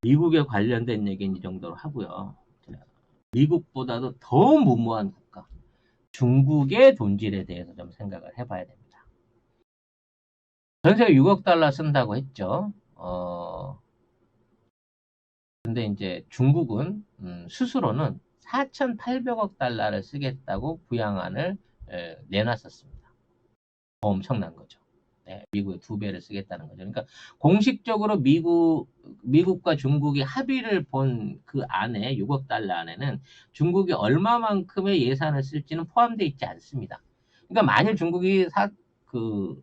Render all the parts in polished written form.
미국에 관련된 얘기는 이 정도로 하고요. 미국보다도 더 무모한 국가, 중국의 돈질에 대해서 좀 생각을 해봐야 됩니다. 전세가 6억 달러 쓴다고 했죠. 근데 이제 중국은 스스로는 4,800억 달러를 쓰겠다고 부양안을 내놨었습니다. 엄청난 거죠. 네, 미국의 2배를 쓰겠다는 거죠. 그러니까 공식적으로 미국과 중국이 합의를 본 그 안에 6억 달러 안에는 중국이 얼마만큼의 예산을 쓸지는 포함되어 있지 않습니다. 그러니까 만일 중국이 그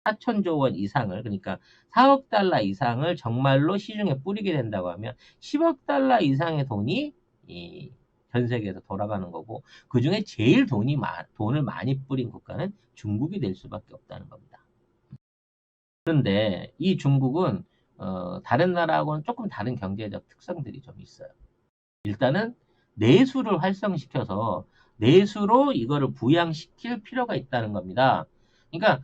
4천조 원 이상을, 그러니까 4억 달러 이상을 정말로 시중에 뿌리게 된다고 하면 10억 달러 이상의 돈이 전 세계에서 돌아가는 거고, 그 중에 제일 돈을 많이 뿌린 국가는 중국이 될 수밖에 없다는 겁니다. 그런데 이 중국은 다른 나라하고는 조금 다른 경제적 특성들이 좀 있어요. 일단은 내수를 활성시켜서 내수로 이거를 부양시킬 필요가 있다는 겁니다. 그러니까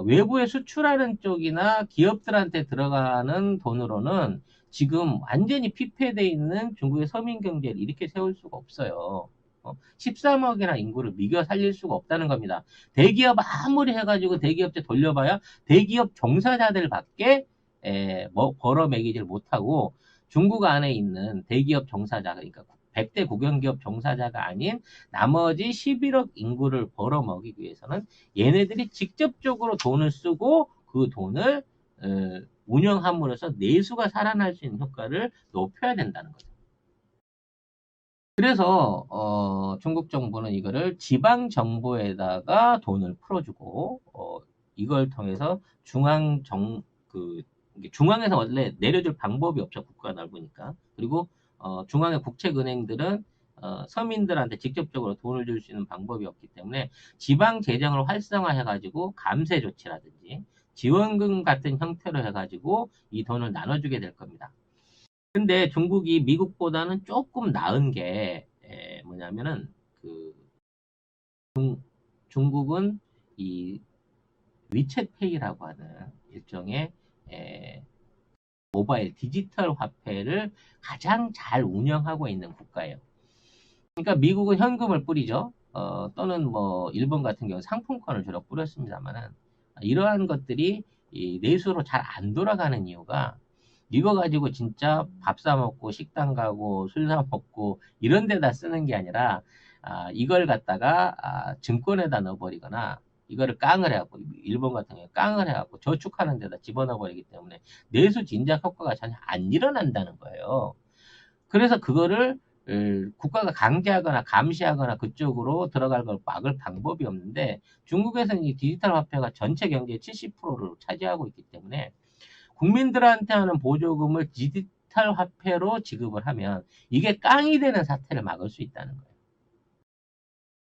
외부에 수출하는 쪽이나 기업들한테 들어가는 돈으로는 지금 완전히 피폐되어 있는 중국의 서민 경제를 이렇게 세울 수가 없어요. 13억이나 인구를 미겨 살릴 수가 없다는 겁니다. 대기업 아무리 해가지고 대기업체 돌려봐야 대기업 종사자들밖에 뭐 벌어먹이질 못하고, 중국 안에 있는 대기업 종사자, 그러니까 100대 국영기업 종사자가 아닌 나머지 11억 인구를 벌어먹이기 위해서는 얘네들이 직접적으로 돈을 쓰고 그 돈을 운영함으로써 내수가 살아날 수 있는 효과를 높여야 된다는 거죠. 그래서 중국 정부는 이거를 지방 정부에다가 돈을 풀어주고, 이걸 통해서 중앙에서 원래 내려줄 방법이 없죠. 국가가 넓으니까. 그리고 중앙의 국책은행들은 서민들한테 직접적으로 돈을 줄 수 있는 방법이 없기 때문에 지방 재정을 활성화해가지고 감세 조치라든지 지원금 같은 형태로 해가지고 이 돈을 나눠주게 될 겁니다. 근데 중국이 미국보다는 조금 나은 게 뭐냐면은, 그 중국은 이 위챗페이라고 하는 일종의 에, 모바일 디지털 화폐를 가장 잘 운영하고 있는 국가예요. 그러니까 미국은 현금을 뿌리죠. 또는 뭐 일본 같은 경우 상품권을 주로 뿌렸습니다만은, 이러한 것들이 이 내수로 잘 안 돌아가는 이유가, 이거 가지고 진짜 밥 사 먹고 식당 가고 술 사 먹고 이런 데다 쓰는 게 아니라, 이걸 갖다가 증권에다 넣어버리거나 이거를 깡을 해갖고, 일본 같은 경우 깡을 해갖고 저축하는 데다 집어넣어버리기 때문에 내수 진작 효과가 전혀 안 일어난다는 거예요. 그래서 그거를 국가가 강제하거나 감시하거나 그쪽으로 들어갈 걸 막을 방법이 없는데, 중국에서는 이 디지털 화폐가 전체 경제의 70%를 차지하고 있기 때문에 국민들한테 하는 보조금을 디지털 화폐로 지급을 하면 이게 깡이 되는 사태를 막을 수 있다는 거예요.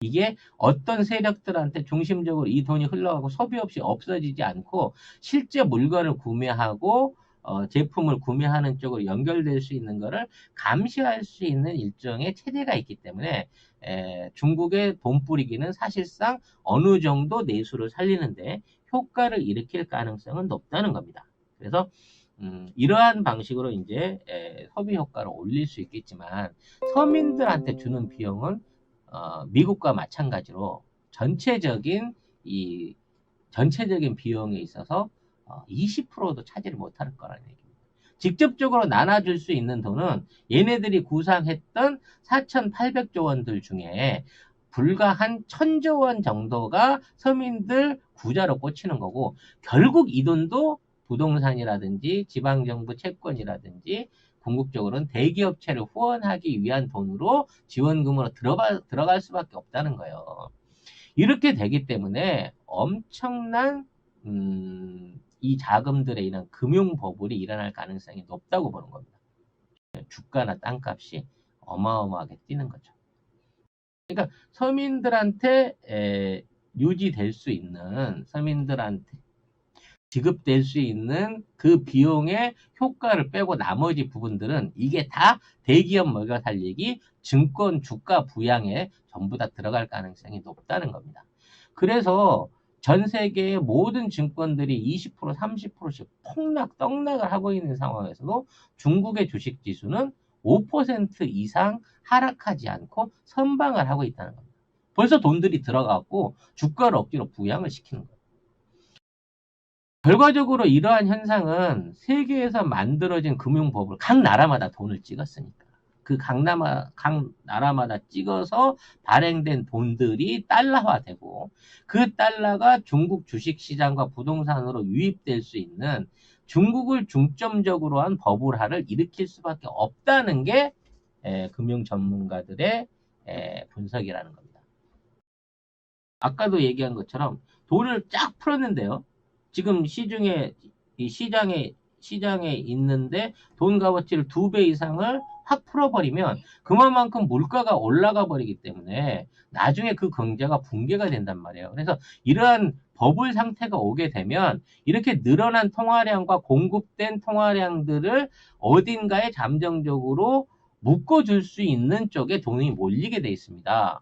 이게 어떤 세력들한테 중심적으로 이 돈이 흘러가고 소비 없이 없어지지 않고 실제 물건을 구매하고 제품을 구매하는 쪽으로 연결될 수 있는 것을 감시할 수 있는 일종의 체제가 있기 때문에 중국의 돈 뿌리기는 사실상 어느 정도 내수를 살리는데 효과를 일으킬 가능성은 높다는 겁니다. 그래서 이러한 방식으로 이제 소비 효과를 올릴 수 있겠지만, 서민들한테 주는 비용은 미국과 마찬가지로 이 전체적인 비용에 있어서 20%도 차지를 못할 거라는 얘기입니다. 직접적으로 나눠줄 수 있는 돈은 얘네들이 구상했던 4,800조 원들 중에 불과 한 1,000조 원 정도가 서민들 구자로 꽂히는 거고, 결국 이 돈도 부동산이라든지 지방정부 채권이라든지 궁극적으로는 대기업체를 후원하기 위한 돈으로 지원금으로 들어갈 수밖에 없다는 거예요. 이렇게 되기 때문에 엄청난 이 자금들에 의한 금융 버블이 일어날 가능성이 높다고 보는 겁니다. 주가나 땅값이 어마어마하게 뛰는 거죠. 그러니까 서민들한테 유지될 수 있는, 서민들한테 지급될 수 있는 그 비용의 효과를 빼고 나머지 부분들은 이게 다 대기업 먹여 살리기, 증권 주가 부양에 전부 다 들어갈 가능성이 높다는 겁니다. 그래서 전 세계의 모든 증권들이 20%, 30%씩 떡락을 하고 있는 상황에서도 중국의 주식 지수는 5% 이상 하락하지 않고 선방을 하고 있다는 겁니다. 벌써 돈들이 들어갔고 주가를 억지로 부양을 시키는 거예요. 결과적으로 이러한 현상은 세계에서 만들어진 금융법을 각 나라마다 돈을 찍었으니까 각 나라마다 찍어서 발행된 돈들이 달러화되고 그 달러가 중국 주식시장과 부동산으로 유입될 수 있는 중국을 중점적으로 한 버블화를 일으킬 수밖에 없다는 게 금융 전문가들의 분석이라는 겁니다. 아까도 얘기한 것처럼 돈을 쫙 풀었는데요. 지금 시장에 있는데 돈 값어치를 2배 이상을 확 풀어버리면 그만큼 물가가 올라가 버리기 때문에 나중에 그 경제가 붕괴가 된단 말이에요. 그래서 이러한 버블 상태가 오게 되면 이렇게 늘어난 통화량과 공급된 통화량들을 어딘가에 잠정적으로 묶어줄 수 있는 쪽에 돈이 몰리게 돼 있습니다.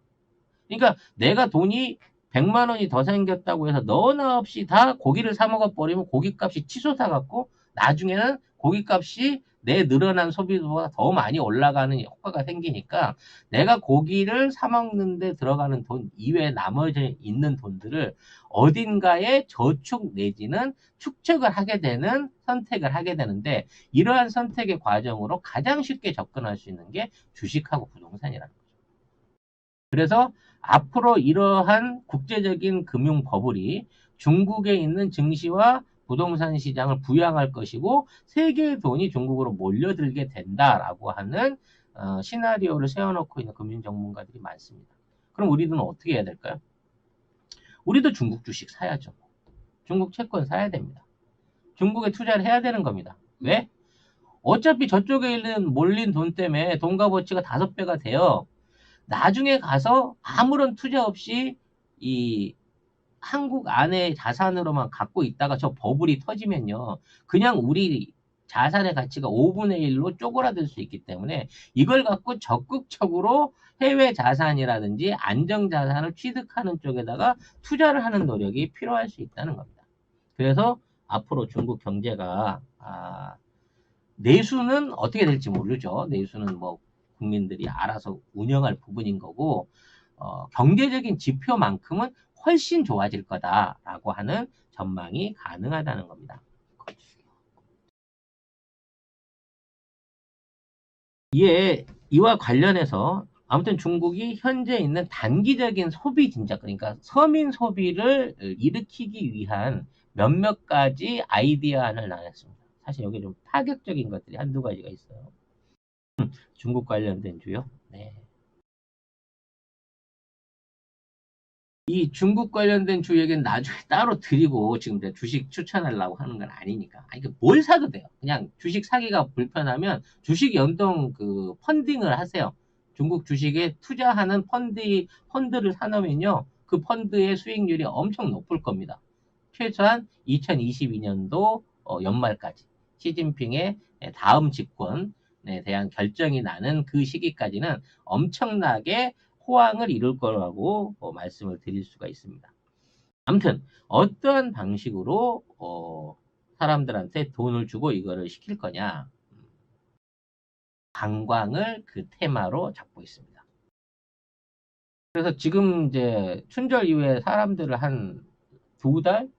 그러니까 내가 돈이 100만 원이 더 생겼다고 해서 너나 없이 다 고기를 사 먹어버리면 고기값이 치솟아 갖고 나중에는 고기값이 내 늘어난 소비보다 더 많이 올라가는 효과가 생기니까 내가 고기를 사 먹는데 들어가는 돈 이외에 나머지 있는 돈들을 어딘가에 저축 내지는 축적을 하게 되는 선택을 하게 되는데 이러한 선택의 과정으로 가장 쉽게 접근할 수 있는 게 주식하고 부동산이라는 거죠. 그래서 앞으로 이러한 국제적인 금융 버블이 중국에 있는 증시와 부동산 시장을 부양할 것이고 세계의 돈이 중국으로 몰려들게 된다라고 하는 시나리오를 세워놓고 있는 금융 전문가들이 많습니다. 그럼 우리는 어떻게 해야 될까요? 우리도 중국 주식 사야죠. 중국 채권 사야 됩니다. 중국에 투자를 해야 되는 겁니다. 왜? 어차피 저쪽에 있는 몰린 돈 때문에 돈 값어치가 5배가 돼요. 나중에 가서 아무런 투자 없이 이 한국 안에 자산으로만 갖고 있다가 저 버블이 터지면요. 그냥 우리 자산의 가치가 5분의 1로 쪼그라들 수 있기 때문에 이걸 갖고 적극적으로 해외 자산이라든지 안정 자산을 취득하는 쪽에다가 투자를 하는 노력이 필요할 수 있다는 겁니다. 그래서 앞으로 중국 경제가 내수는 어떻게 될지 모르죠. 내수는 뭐 국민들이 알아서 운영할 부분인 거고 경제적인 지표만큼은 훨씬 좋아질 거다라고 하는 전망이 가능하다는 겁니다. 이와 관련해서 아무튼 중국이 현재 있는 단기적인 소비 진작 그러니까 서민 소비를 일으키기 위한 몇몇 가지 아이디어안을 나눴습니다. 사실 여기 좀 파격적인 것들이 한두 가지가 있어요. 중국 관련된 주요. 네. 이 중국 관련된 주 얘기는 나중에 따로 드리고 지금 주식 추천하려고 하는 건 아니니까. 아니, 뭘 사도 돼요. 그냥 주식 사기가 불편하면 주식 연동 그 펀딩을 하세요. 중국 주식에 투자하는 펀드를 사놓으면요. 그 펀드의 수익률이 엄청 높을 겁니다. 최소한 2022년도 연말까지 시진핑의 다음 집권에 대한 결정이 나는 그 시기까지는 엄청나게 호황을 이룰 거라고 말씀을 드릴 수가 있습니다. 아무튼 어떠한 방식으로 사람들한테 돈을 주고 이거를 시킬 거냐. 관광을 그 테마로 잡고 있습니다. 그래서 지금 이제 춘절 이후에 사람들을 한 2달,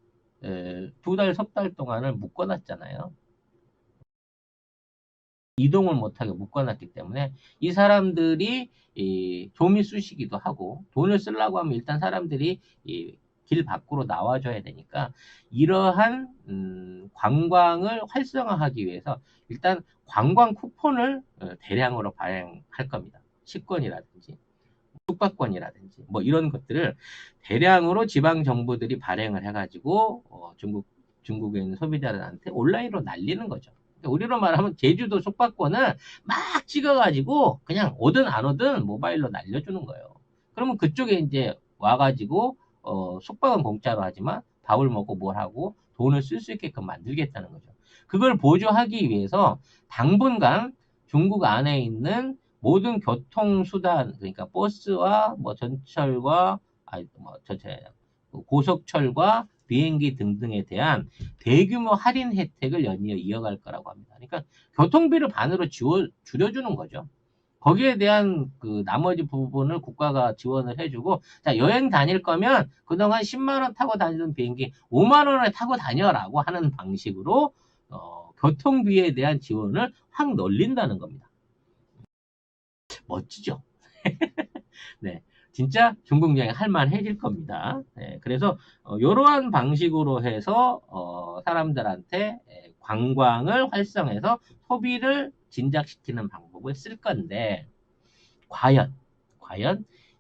2달, 석 달 동안을 묶어놨잖아요. 이동을 못하게 묶어놨기 때문에 이 사람들이 좀이 쑤시기도 하고 돈을 쓰려고 하면 일단 사람들이 길 밖으로 나와줘야 되니까 이러한 관광을 활성화하기 위해서 일단 관광 쿠폰을 대량으로 발행할 겁니다. 식권이라든지 숙박권이라든지 뭐 이런 것들을 대량으로 지방 정부들이 발행을 해가지고 중국에 있는 소비자들한테 온라인으로 날리는 거죠. 우리로 말하면 제주도 숙박권을 막 찍어가지고 그냥 오든 안 오든 모바일로 날려주는 거예요. 그러면 그쪽에 이제 와가지고 숙박은 공짜로 하지만 밥을 먹고 뭘 하고 돈을 쓸 수 있게끔 만들겠다는 거죠. 그걸 보조하기 위해서 당분간 중국 안에 있는 모든 교통수단 그러니까 버스와 뭐 전철과 뭐 전체 고속철과 비행기 등등에 대한 대규모 할인 혜택을 연이어 이어갈 거라고 합니다. 그러니까 교통비를 반으로 줄여주는 거죠. 거기에 대한 그 나머지 부분을 국가가 지원을 해주고, 자, 여행 다닐 거면 그동안 10만 원 타고 다니던 비행기 5만 원에 타고 다녀라고 하는 방식으로 교통비에 대한 지원을 확 늘린다는 겁니다. 멋지죠? 네. 진짜 중국 여행 할만해질 겁니다. 네, 그래서 이러한 방식으로 해서 사람들한테 관광을 활성해서 소비를 진작시키는 방법을 쓸 건데, 과연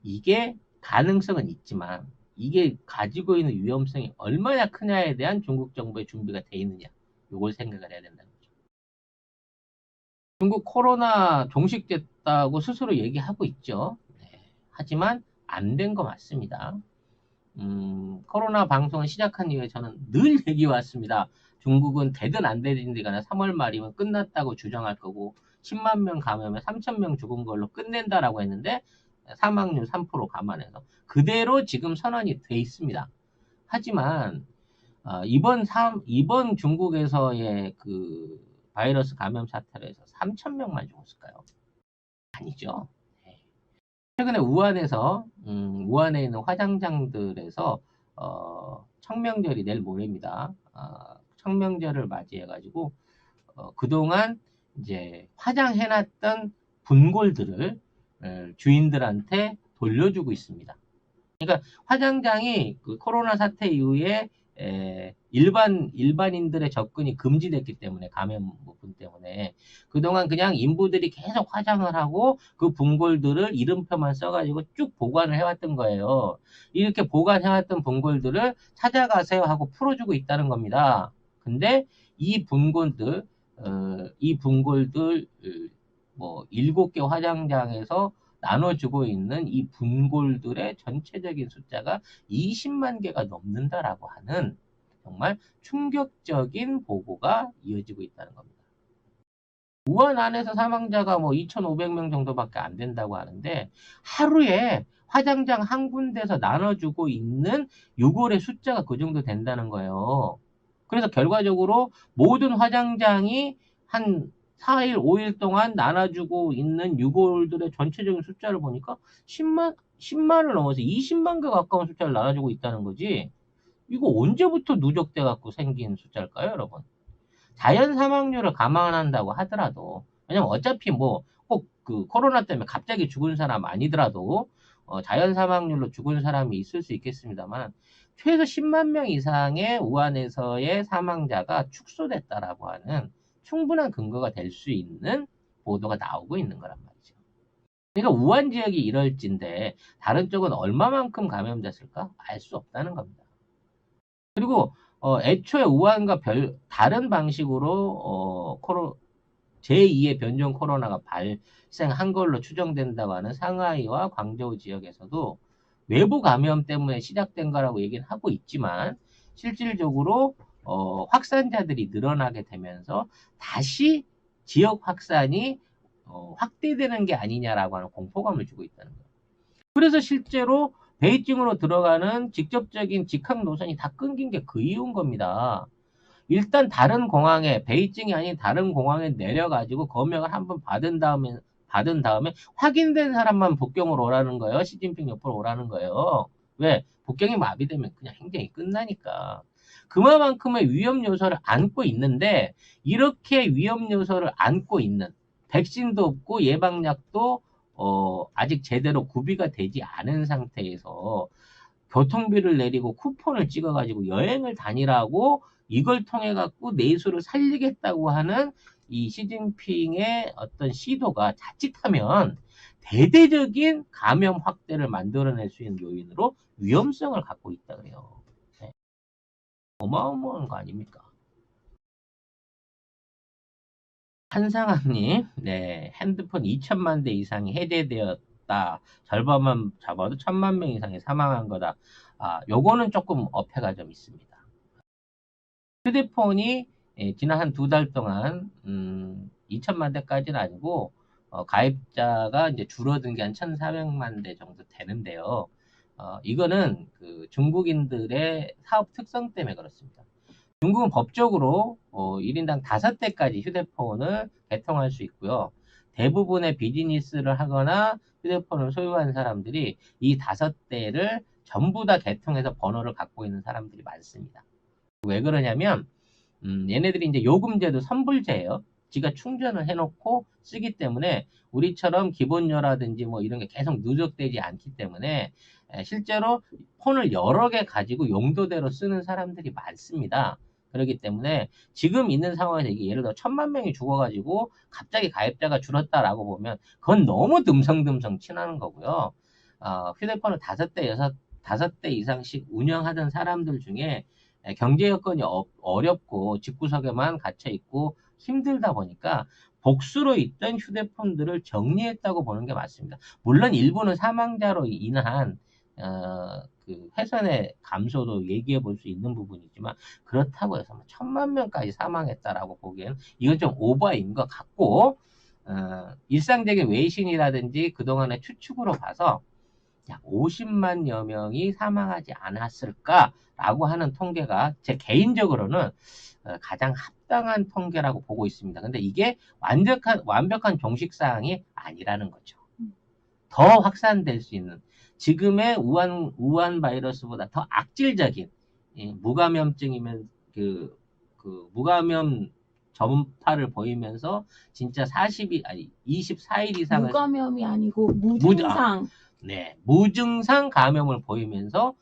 이게 가능성은 있지만 이게 가지고 있는 위험성이 얼마나 크냐에 대한 중국 정부의 준비가 돼 있느냐, 이걸 생각을 해야 된다는 거죠. 중국 코로나 종식됐다고 스스로 얘기하고 있죠. 네, 하지만 안 된 거 맞습니다. 코로나 방송을 시작한 이후에 저는 늘 얘기 왔습니다. 중국은 되든 안 되든지 간에 3월 말이면 끝났다고 주장할 거고 10만 명 감염에 3천 명 죽은 걸로 끝낸다라고 했는데 사망률 3% 감안해서 그대로 지금 선언이 돼 있습니다. 하지만 이번 중국에서의 그 바이러스 감염 사태로 해서 3천 명만 죽었을까요? 아니죠. 네. 최근에 우한에 있는 화장장들에서 청명절이 내일 모레입니다. 청명절을 맞이해가지고 그동안 이제 화장해놨던 분골들을 주인들한테 돌려주고 있습니다. 그러니까 화장장이 그 코로나 사태 이후에 일반인들의 접근이 금지됐기 때문에, 감염분 때문에 그동안 그냥 인부들이 계속 화장을 하고 그 분골들을 이름표만 써가지고 쭉 보관을 해왔던 거예요. 이렇게 보관해왔던 분골들을 찾아가세요 하고 풀어주고 있다는 겁니다. 근데 이 분골들 뭐 7개 화장장에서 나눠주고 있는 이 분골들의 전체적인 숫자가 20만 개가 넘는다라고 하는 정말 충격적인 보고가 이어지고 있다는 겁니다. 우한 안에서 사망자가 뭐 2,500명 정도밖에 안 된다고 하는데 하루에 화장장 한 군데서 나눠주고 있는 유골의 숫자가 그 정도 된다는 거예요. 그래서 결과적으로 모든 화장장이 한 4일, 5일 동안 나눠주고 있는 유골들의 전체적인 숫자를 보니까 10만을 넘어서 20만 개 가까운 숫자를 나눠주고 있다는 거지. 이거 언제부터 누적돼 갖고 생긴 숫자일까요, 여러분? 자연 사망률을 감안한다고 하더라도, 왜냐면 어차피 뭐 꼭 그 코로나 때문에 갑자기 죽은 사람 아니더라도 자연 사망률로 죽은 사람이 있을 수 있겠습니다만 최소 10만 명 이상의 우한에서의 사망자가 축소됐다라고 하는 충분한 근거가 될 수 있는 보도가 나오고 있는 거란 말이죠. 그러니까 우한 지역이 이럴진데 다른 쪽은 얼마만큼 감염됐을까? 알 수 없다는 겁니다. 그리고 애초에 우한과 다른 방식으로 제2의 변종 코로나가 발생한 걸로 추정된다고 하는 상하이와 광저우 지역에서도 외부 감염 때문에 시작된 거라고 얘기는 하고 있지만 실질적으로 확산자들이 늘어나게 되면서 다시 지역 확산이 확대되는 게 아니냐라고 하는 공포감을 주고 있다는 거예요. 그래서 실제로 베이징으로 들어가는 직접적인 직항 노선이 다 끊긴 게 그 이유인 겁니다. 일단 다른 공항에, 베이징이 아닌 다른 공항에 내려가지고 검역을 한번 받은 다음에 확인된 사람만 북경으로 오라는 거예요. 시진핑 옆으로 오라는 거예요. 왜? 북경이 마비되면 그냥 행정이 끝나니까. 그만큼의 위험 요소를 안고 있는데 이렇게 위험 요소를 안고 있는 백신도 없고 예방약도 아직 제대로 구비가 되지 않은 상태에서 교통비를 내리고 쿠폰을 찍어가지고 여행을 다니라고 이걸 통해 갖고 내수를 살리겠다고 하는 이 시진핑의 어떤 시도가 자칫하면 대대적인 감염 확대를 만들어낼 수 있는 요인으로 위험성을 갖고 있다 그래요. 네. 어마어마한 거 아닙니까? 한상학님, 네, 핸드폰 2천만 대 이상이 해제되었다. 절반만 잡아도 1,000만 명 이상이 사망한 거다. 요거는 조금 어폐가 좀 있습니다. 휴대폰이 지난 한 2달 동안 2천만 대까지는 아니고 가입자가 이제 줄어든 게 한 1,400만 대 정도 되는데요. 이거는 그 중국인들의 사업 특성 때문에 그렇습니다. 중국은 법적으로 1인당 5대까지 휴대폰을 개통할 수 있고요. 대부분의 비즈니스를 하거나 휴대폰을 소유한 사람들이 이 5대를 전부 다 개통해서 번호를 갖고 있는 사람들이 많습니다. 왜 그러냐면 얘네들이 이제 요금제도 선불제예요. 지가 충전을 해놓고 쓰기 때문에 우리처럼 기본료라든지 뭐 이런 게 계속 누적되지 않기 때문에 실제로 폰을 여러 개 가지고 용도대로 쓰는 사람들이 많습니다. 그렇기 때문에 지금 있는 상황에서 이게 예를 들어 1,000만 명이 죽어가지고 갑자기 가입자가 줄었다라고 보면 그건 너무 듬성듬성 치나는 거고요. 휴대폰을 5대 이상씩 운영하던 사람들 중에 경제 여건이 어렵고 집구석에만 갇혀 있고 힘들다 보니까 복수로 있던 휴대폰들을 정리했다고 보는 게 맞습니다. 물론 일부는 사망자로 인한 그 훼손의 감소도 얘기해 볼 수 있는 부분이지만 그렇다고 해서 뭐 1,000만 명까지 사망했다라고 보기에는 이건 좀 오버인 것 같고 일상적인 외신이라든지 그동안의 추측으로 봐서 약 50만여 명이 사망하지 않았을까라고 하는 통계가 제 개인적으로는 가장 합당한 통계라고 보고 있습니다. 근데 이게 완벽한 종식사항이 아니라는 거죠. 더 확산될 수 있는 지금의 우한 바이러스보다 더 악질적인 무감염증이면 무감염 전파를 보이면서 진짜 24일 이상을 무감염이 아니고 무증상. 네, 무증상 감염을 보이면서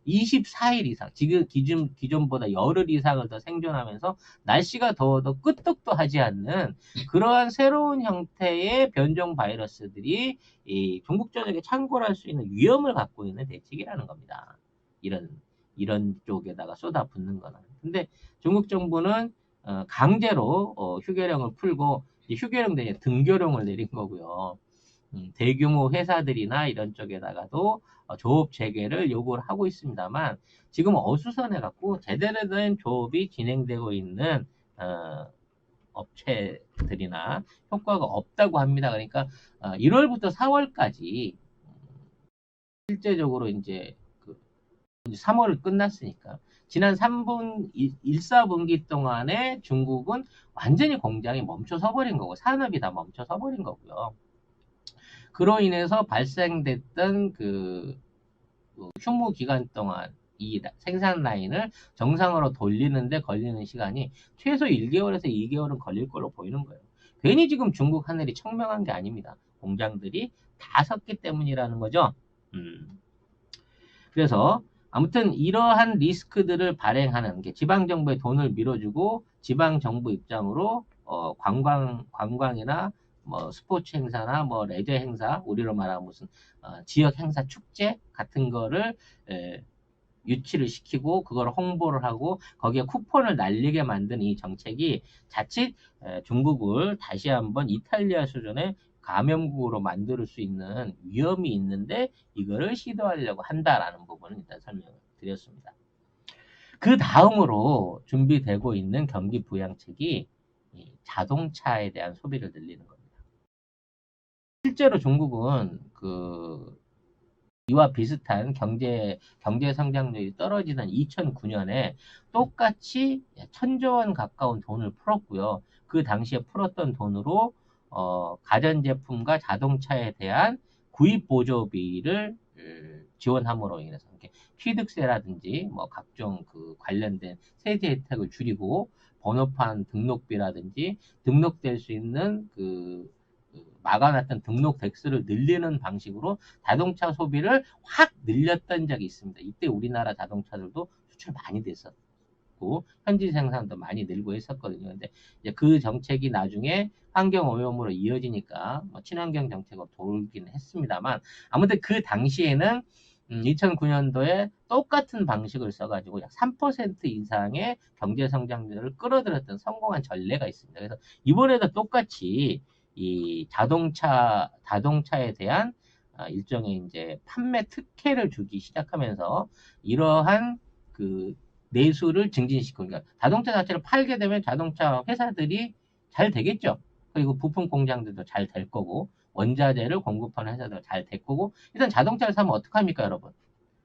24일 이상, 지금 기존보다 열흘 이상을 더 생존하면서 날씨가 더워도 끄떡도 하지 않는 그러한 새로운 형태의 변종 바이러스들이 이 중국 전역에 창궐할 수 있는 위험을 갖고 있는 대책이라는 겁니다. 이런 쪽에다가 쏟아붓는 거는. 근데 중국 정부는 강제로 휴교령을 풀고 휴교령 대신 등교령을 내린 거고요. 대규모 회사들이나 이런 쪽에다가도 조업 재개를 요구를 하고 있습니다만 지금 어수선해 갖고 제대로 된 조업이 진행되고 있는 업체들이나 효과가 없다고 합니다. 그러니까 1월부터 4월까지 실제적으로 이제 3월을 끝났으니까 지난 1, 4분기 동안에 중국은 완전히 공장이 멈춰서 버린 거고 산업이 다 멈춰서 버린 거고요. 그로 인해서 발생됐던 휴무 기간 동안 이 생산 라인을 정상으로 돌리는데 걸리는 시간이 최소 1개월에서 2개월은 걸릴 걸로 보이는 거예요. 괜히 지금 중국 하늘이 청명한 게 아닙니다. 공장들이 다 섰기 때문이라는 거죠. 그래서 아무튼 이러한 리스크들을 발행하는 게 지방정부의 돈을 밀어주고 지방정부 입장으로 관광이나 뭐 스포츠 행사나 뭐 레저 행사, 우리로 말하면 무슨 지역 행사 축제 같은 거를 유치를 시키고 그걸 홍보를 하고 거기에 쿠폰을 날리게 만든 이 정책이 자칫 중국을 다시 한번 이탈리아 수준의 감염국으로 만들 수 있는 위험이 있는데 이거를 시도하려고 한다라는 부분을 일단 설명을 드렸습니다. 그 다음으로 준비되고 있는 경기 부양책이 자동차에 대한 소비를 늘리는 겁니다. 실제로 중국은 이와 비슷한 경제 성장률이 떨어지는 2009년에 똑같이 1,000조 원 가까운 돈을 풀었고요. 그 당시에 풀었던 돈으로 가전제품과 자동차에 대한 구입 보조비를 지원함으로 인해서 취득세라든지 뭐 각종 관련된 세제 혜택을 줄이고 번호판 등록비라든지 등록될 수 있는 막아놨던 등록 백수를 늘리는 방식으로 자동차 소비를 확 늘렸던 적이 있습니다. 이때 우리나라 자동차들도 수출 많이 됐었고 현지 생산도 많이 늘고 했었거든요. 근데 이제 그 정책이 나중에 환경 오염으로 이어지니까 뭐 친환경 정책으로 돌긴 했습니다만 아무튼 그 당시에는 2009년도에 똑같은 방식을 써가지고 약 3% 이상의 경제 성장률을 끌어들였던 성공한 전례가 있습니다. 그래서 이번에도 똑같이 이 자동차에 대한 일종의 이제 판매 특혜를 주기 시작하면서 이러한 내수를 증진시키고, 그러니까 자동차 자체를 팔게 되면 자동차 회사들이 잘 되겠죠. 그리고 부품 공장들도 잘 될 거고, 원자재를 공급하는 회사들 잘 데리고 일단 자동차를 사면 어떡합니까, 여러분?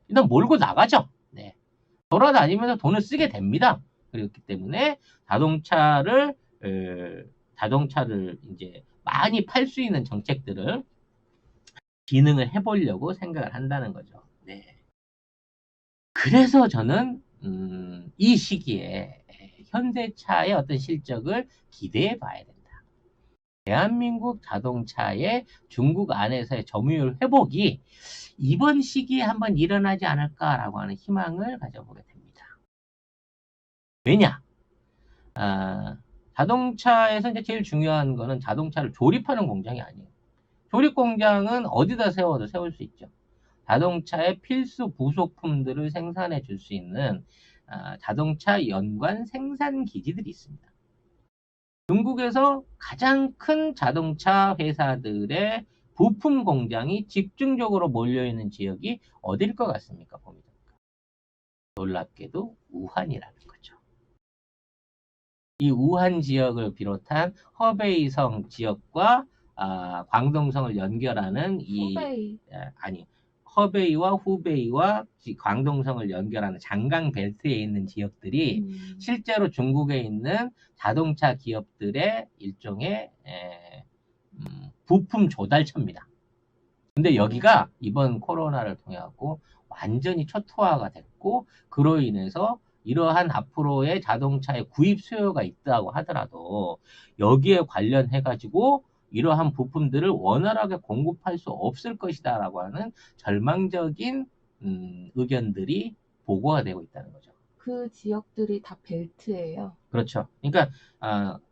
일단 몰고 나가죠. 네. 돌아다니면서 돈을 쓰게 됩니다. 그렇기 때문에 자동차를 이제 많이 팔 수 있는 정책들을 기능을 해보려고 생각을 한다는 거죠. 네. 그래서 저는 이 시기에 현대차의 어떤 실적을 기대해 봐야 된다. 대한민국 자동차의 중국 안에서의 점유율 회복이 이번 시기에 한번 일어나지 않을까라고 하는 희망을 가져보게 됩니다. 왜냐? 자동차에서 이제 제일 중요한 거는 자동차를 조립하는 공장이 아니에요. 조립 공장은 어디다 세워도 세울 수 있죠. 자동차의 필수 부속품들을 생산해 줄 수 있는 자동차 연관 생산 기지들이 있습니다. 중국에서 가장 큰 자동차 회사들의 부품 공장이 집중적으로 몰려있는 지역이 어딜 것 같습니까? 봅니다. 놀랍게도 우한이라는 거죠. 이 우한 지역을 비롯한 허베이성 지역과 광동성을 연결하는 허베이와 후베이와 광동성을 연결하는 장강 벨트에 있는 지역들이 실제로 중국에 있는 자동차 기업들의 일종의 부품 조달처입니다. 근데 여기가 이번 코로나를 통해 갖고 완전히 초토화가 됐고, 그로 인해서 이러한 앞으로의 자동차의 구입 수요가 있다고 하더라도 여기에 관련해 가지고 이러한 부품들을 원활하게 공급할 수 없을 것이다 라고 하는 절망적인 의견들이 보고가 되고 있다는 거죠. 그 지역들이 다 벨트예요. 그렇죠. 그러니까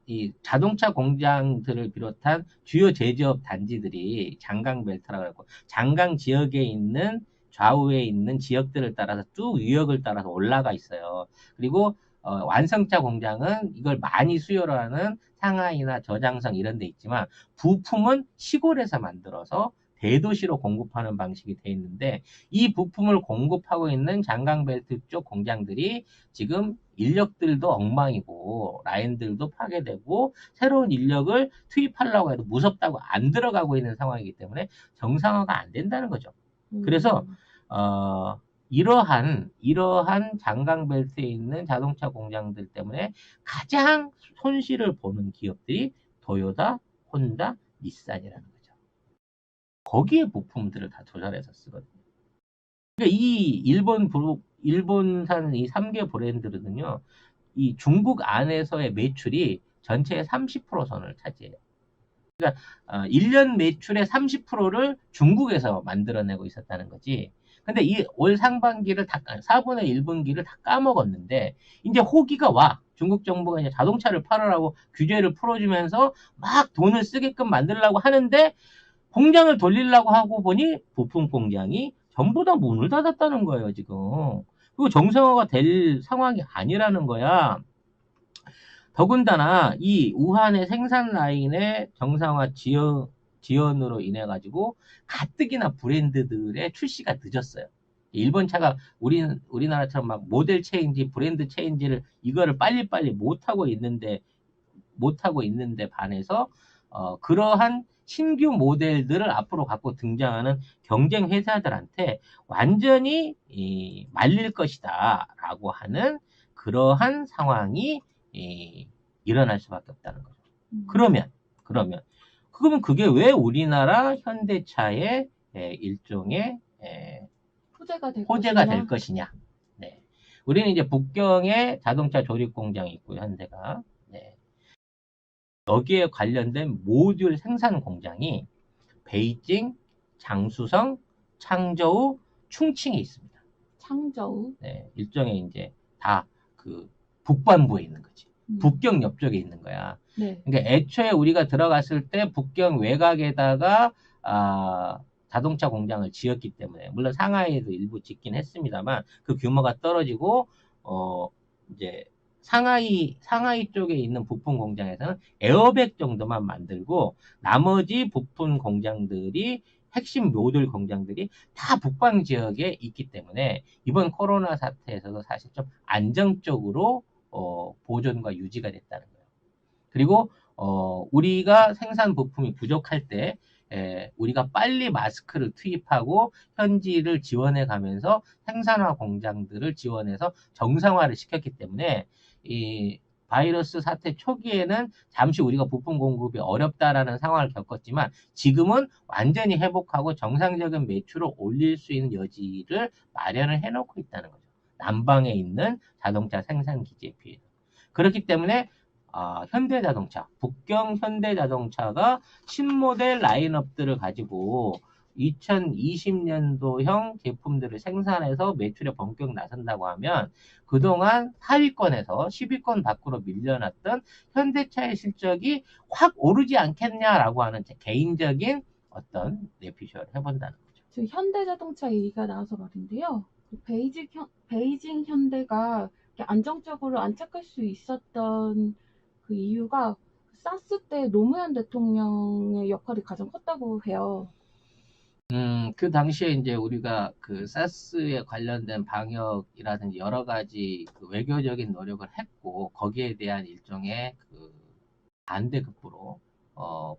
이 자동차 공장들을 비롯한 주요 제조업 단지들이 장강 벨트라고 하고, 장강 지역에 있는 좌우에 있는 지역들을 따라서 쭉 유역을 따라서 올라가 있어요. 그리고 완성차 공장은 이걸 많이 수요를 하는 상하이나 저장성 이런 데 있지만, 부품은 시골에서 만들어서 대도시로 공급하는 방식이 돼 있는데, 이 부품을 공급하고 있는 장강벨트 쪽 공장들이 지금 인력들도 엉망이고 라인들도 파괴되고 새로운 인력을 투입하려고 해도 무섭다고 안 들어가고 있는 상황이기 때문에 정상화가 안 된다는 거죠. 그래서 이러한 장강벨트에 있는 자동차 공장들 때문에 가장 손실을 보는 기업들이 도요타, 혼다, 닛산이라는 거죠. 거기에 부품들을 다 조달해서 쓰거든요. 그러니까 이 일본산 이 3개 브랜드는요, 이 중국 안에서의 매출이 전체의 30% 선을 차지해요. 그러니까 1년 매출의 30%를 중국에서 만들어내고 있었다는 거지. 근데 이 올 상반기를 4분의 1분기를 다 까먹었는데, 이제 호기가 와. 중국 정부가 이제 자동차를 팔으라고 규제를 풀어주면서 막 돈을 쓰게끔 만들려고 하는데, 공장을 돌리려고 하고 보니 부품 공장이 전부 다 문을 닫았다는 거예요, 지금. 그리고 정상화가 될 상황이 아니라는 거야. 더군다나 이 우한의 생산 라인의 정상화 지연으로 인해 가지고 가뜩이나 브랜드들의 출시가 늦었어요. 일본 차가 우리나라처럼 막 모델 체인지, 브랜드 체인지를 이거를 빨리빨리 못하고 있는데 반해서 그러한 신규 모델들을 앞으로 갖고 등장하는 경쟁 회사들한테 완전히 말릴 것이다 라고 하는 그러한 상황이 일어날 수밖에 없다는 거죠. 그러면 그게 왜 우리나라 현대차의 일종의 호재가 될 것이냐. 네. 우리는 이제 북경에 자동차 조립 공장이 있고요, 현대가. 네. 여기에 관련된 모듈 생산 공장이 베이징, 장수성, 창저우, 충칭에 있습니다. 창저우? 네, 일종의 이제 다 그 북반부에 있는 거지. 북경 옆쪽에 있는 거야. 네. 그러니까 애초에 우리가 들어갔을 때 북경 외곽에다가 자동차 공장을 지었기 때문에, 물론 상하이에도 일부 짓긴 했습니다만 그 규모가 떨어지고 이제 상하이 쪽에 있는 부품 공장에서는 에어백 정도만 만들고 나머지 부품 공장들이 핵심 모듈 공장들이 다 북방 지역에 있기 때문에 이번 코로나 사태에서도 사실 좀 안정적으로 보존과 유지가 됐다는 거예요. 그리고 우리가 생산 부품이 부족할 때 우리가 빨리 마스크를 투입하고 현지를 지원해 가면서 생산화 공장들을 지원해서 정상화를 시켰기 때문에 이 바이러스 사태 초기에는 잠시 우리가 부품 공급이 어렵다라는 상황을 겪었지만 지금은 완전히 회복하고 정상적인 매출을 올릴 수 있는 여지를 마련을 해놓고 있다는 거죠. 남방에 있는 자동차 생산 기지에 비해서. 그렇기 때문에 현대자동차, 북경 현대자동차가 신모델 라인업들을 가지고 2020년도형 제품들을 생산해서 매출에 본격 나선다고 하면 그동안 4위권에서 10위권 밖으로 밀려났던 현대차의 실적이 확 오르지 않겠냐라고 하는 제 개인적인 어떤 내피셜을 해본다는 거죠. 저 현대자동차 얘기가 나와서 말인데요. 베이징 현대가 이렇게 안정적으로 안착할 수 있었던 그 이유가 사스 때 노무현 대통령의 역할이 가장 컸다고 해요. 그 당시에 이제 우리가 그 사스에 관련된 방역이라든지 여러 가지 그 외교적인 노력을 했고, 거기에 대한 일종의 그 반대급부로,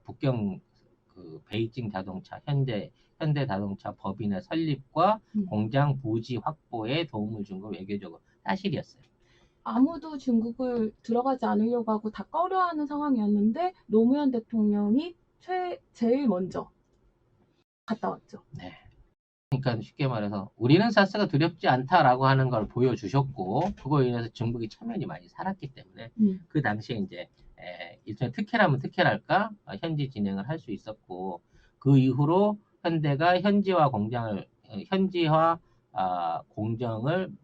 북경 그 베이징 자동차, 현대 자동차 법인의 설립과 공장 부지 확보에 도움을 준 거 외교적으로 사실이었어요. 아무도 중국을 들어가지 않으려고 하고 다 꺼려하는 상황이었는데 노무현 대통령이 제일 먼저 갔다 왔죠. 네. 그러니까 쉽게 말해서 우리는 사스가 두렵지 않다라고 하는 걸 보여주셨고, 그거에 인해서 중국이 체면이 많이 살았기 때문에 그 당시에 이제 일종의 특혜라면 특혜랄까 현지 진행을 할 수 있었고, 그 이후로 현대가 현지화 공정을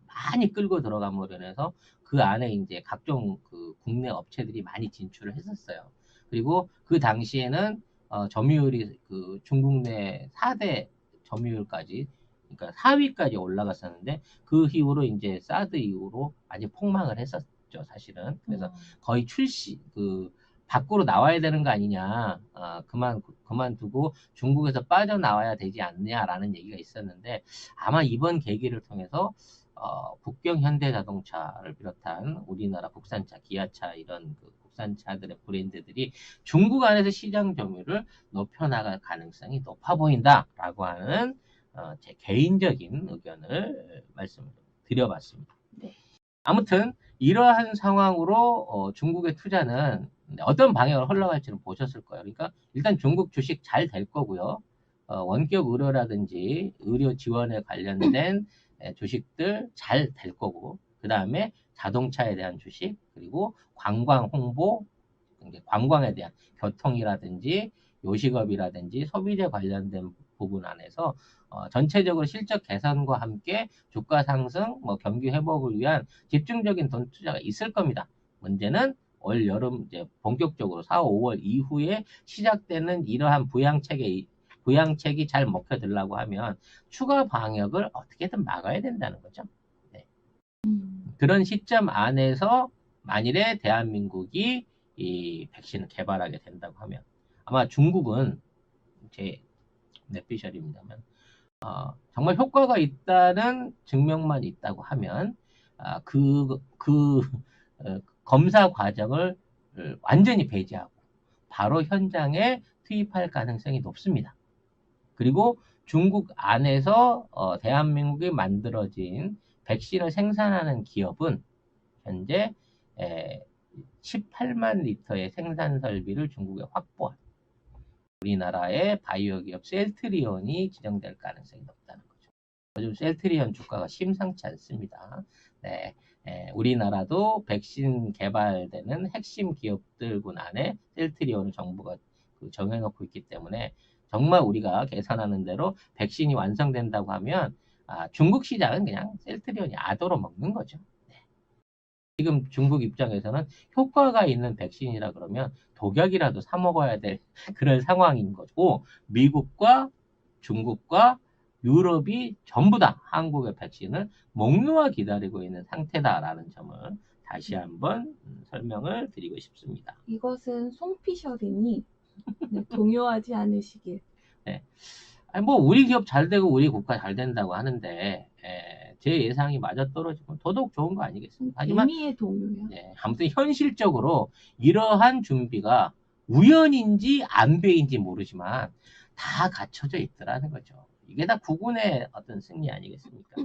많이 끌고 들어감으로 인해서 그 안에 이제 각종 그 국내 업체들이 많이 진출을 했었어요. 그리고 그 당시에는 점유율이 그 중국 내 4대 점유율까지, 그러니까 4위까지 올라갔었는데, 그 이후로 이제 사드 이후로 많이 폭망을 했었죠, 사실은. 그래서 거의 밖으로 나와야 되는 거 아니냐, 그만두고 중국에서 빠져나와야 되지 않냐라는 얘기가 있었는데, 아마 이번 계기를 통해서 북경 현대자동차를 비롯한 우리나라 국산차, 기아차 이런 그 국산차들의 브랜드들이 중국 안에서 시장 점유율을 높여나갈 가능성이 높아 보인다라고 하는 제 개인적인 의견을 말씀을 드려봤습니다. 네. 아무튼 이러한 상황으로 중국의 투자는 어떤 방향으로 흘러갈지는 보셨을 거예요. 그러니까 일단 중국 주식 잘 될 거고요. 원격 의료라든지 의료 지원에 관련된 주식들 잘 될 거고, 그 다음에 자동차에 대한 주식, 그리고 관광 홍보, 관광에 대한 교통이라든지 요식업이라든지 소비재 관련된 부분 안에서 전체적으로 실적 개선과 함께 주가 상승, 경기 회복을 위한 집중적인 돈 투자가 있을 겁니다. 문제는 올 여름 이제 본격적으로 4, 5월 이후에 시작되는 이러한 부양책이 잘 먹혀들려고 하면 추가 방역을 어떻게든 막아야 된다는 거죠. 네. 그런 시점 안에서 만일에 대한민국이 이 백신을 개발하게 된다고 하면 아마 중국은 제 넷피셜입니다만 정말 효과가 있다는 증명만 있다고 하면 검사 과정을 완전히 배제하고 바로 현장에 투입할 가능성이 높습니다. 그리고 중국 안에서 대한민국이 만들어진 백신을 생산하는 기업은 현재 18만 리터의 생산 설비를 중국에 확보한 우리나라의 바이오 기업 셀트리온이 지정될 가능성이 높다는 거죠. 요즘 셀트리온 주가가 심상치 않습니다. 네, 우리나라도 백신 개발되는 핵심 기업들군 안에 셀트리온을 정부가 정해놓고 있기 때문에 정말 우리가 계산하는 대로 백신이 완성된다고 하면 중국 시장은 그냥 셀트리온이 아도로 먹는 거죠. 네. 지금 중국 입장에서는 효과가 있는 백신이라 그러면 독약이라도 사 먹어야 될 그런 상황인 거고, 미국과 중국과 유럽이 전부 다 한국의 백신을 목놓아 기다리고 있는 상태다라는 점을 다시 한번 설명을 드리고 싶습니다. 이것은 송피셜이니 동요하지 않으시길. 네. 우리 기업 잘 되고 우리 국가 잘 된다고 하는데 제 예상이 맞아떨어지면 더더욱 좋은 거 아니겠습니까? 하지만 재미의 동요요. 네, 아무튼 현실적으로 이러한 준비가 우연인지 안배인지 모르지만 다 갖춰져 있더라는 거죠. 이게 다 국군의 어떤 승리 아니겠습니까?